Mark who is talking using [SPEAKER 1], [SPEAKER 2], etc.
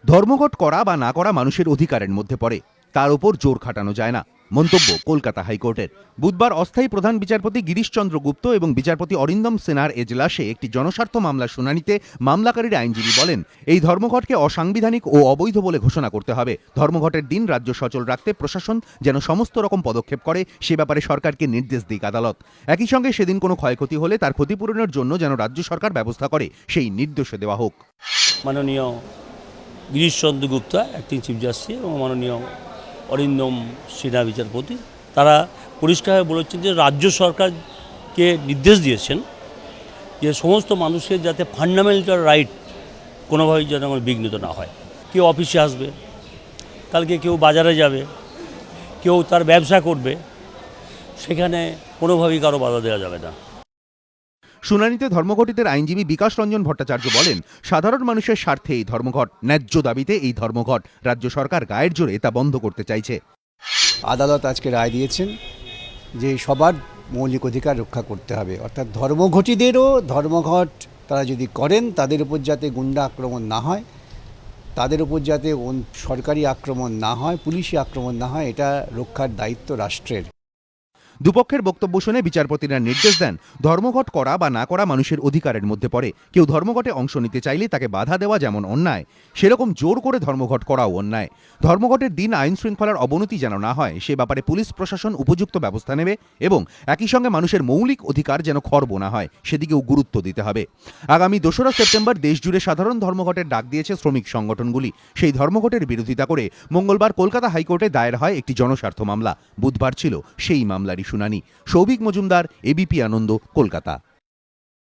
[SPEAKER 1] ধর্মঘট করা বা না করা মানুষের অধিকারের মধ্যে পড়ে, তার উপর জোর খাটানো যায় না। মন্তব্য কলকাতা হাইকোর্টের। বুধবার অস্থায়ী প্রধান বিচারপতি গিরিশচন্দ্র গুপ্ত এবং বিচারপতি অরিন্দম সেনার এজলাসে একটি জনস্বার্থ মামলার শুনানিতে মামলাকারীর আইনজীবী বলেন, এই ধর্মঘটকে অসাংবিধানিক ও অবৈধ বলে ঘোষণা করতে হবে। ধর্মঘটের দিন রাজ্য সচল রাখতে প্রশাসন যেন সমস্ত রকম পদক্ষেপ করে সে ব্যাপারে সরকারকে নির্দেশ দিক আদালত। একই সঙ্গে সেদিন কোনো ক্ষয়ক্ষতি হলে তার ক্ষতিপূরণের জন্য যেন রাজ্য সরকার ব্যবস্থা করে সেই নির্দেশও দেওয়া হোক।
[SPEAKER 2] মাননীয় Girishchandra Gupta acting chief justice এবং মাননীয় অরিন্দম সিনহা বিচারপতি তারা পরিষ্কারভাবে বলেছেন যে রাজ্য সরকারকে নির্দেশ দিয়েছেন যে সমস্ত মানুষের যাতে ফান্ডামেন্টাল রাইট কোনোভাবেই যেন বিঘ্নিত না হয়। কেউ অফিসে আসবে, কালকে কেউ বাজারে যাবে, কেউ তার ব্যবসা করবে, সেখানে কোনোভাবেই কারো বাধা দেওয়া যাবে না।
[SPEAKER 1] শুনানিতে ধর্মঘটিতের আইনজীবী বিকাশ রঞ্জন ভট্টাচার্য বলেন, সাধারণ মানুষের স্বার্থে এই ধর্মঘট, ন্যায্য দাবিতে এই ধর্মঘট। রাজ্য সরকার গায়ের জোরে তা বন্ধ করতে চাইছে।
[SPEAKER 3] আদালত আজকে রায় দিয়েছেন যে সবার মৌলিক অধিকার রক্ষা করতে হবে, অর্থাৎ ধর্মঘটীদেরও ধর্মঘট তারা যদি করেন তাদের উপর যাতে গুন্ডা আক্রমণ না হয়, তাদের উপর যাতে সরকারি আক্রমণ না হয়, পুলিশি আক্রমণ না হয়, এটা রক্ষার দায়িত্ব রাষ্ট্রের।
[SPEAKER 1] দুপক্ষের বক্তব্য শুনে বিচারপতিরা নির্দেশ দেন, ধর্মঘট করা বা না করা মানুষের অধিকারের মধ্যে পড়ে। কেউ ধর্মঘটে অংশ নিতে চাইলে তাকে বাধা দেওয়া যেমন অন্যায়, সেরকম জোর করে ধর্মঘট করাও অন্যায়। ধর্মঘটের দিন আইন শৃঙ্খলার অবনতি যেন না হয় সে ব্যাপারে পুলিশ প্রশাসন উপযুক্ত ব্যবস্থা নেবে এবং একই সঙ্গে মানুষের মৌলিক অধিকার যেন খর্ব না হয় সেদিকেও গুরুত্ব দিতে হবে। আগামী 2রা সেপ্টেম্বর দেশজুড়ে সাধারণ ধর্মঘটের ডাক দিয়েছে শ্রমিক সংগঠনগুলি। সেই ধর্মঘটের বিরোধিতা করে মঙ্গলবার কলকাতা হাইকোর্টে দায়ের হয় একটি জনস্বার্থ মামলা। বুধবার ছিল সেই মামলারই শুনানি। সৌভিক মজুমদার, এবিপি আনন্দ, কলকাতা।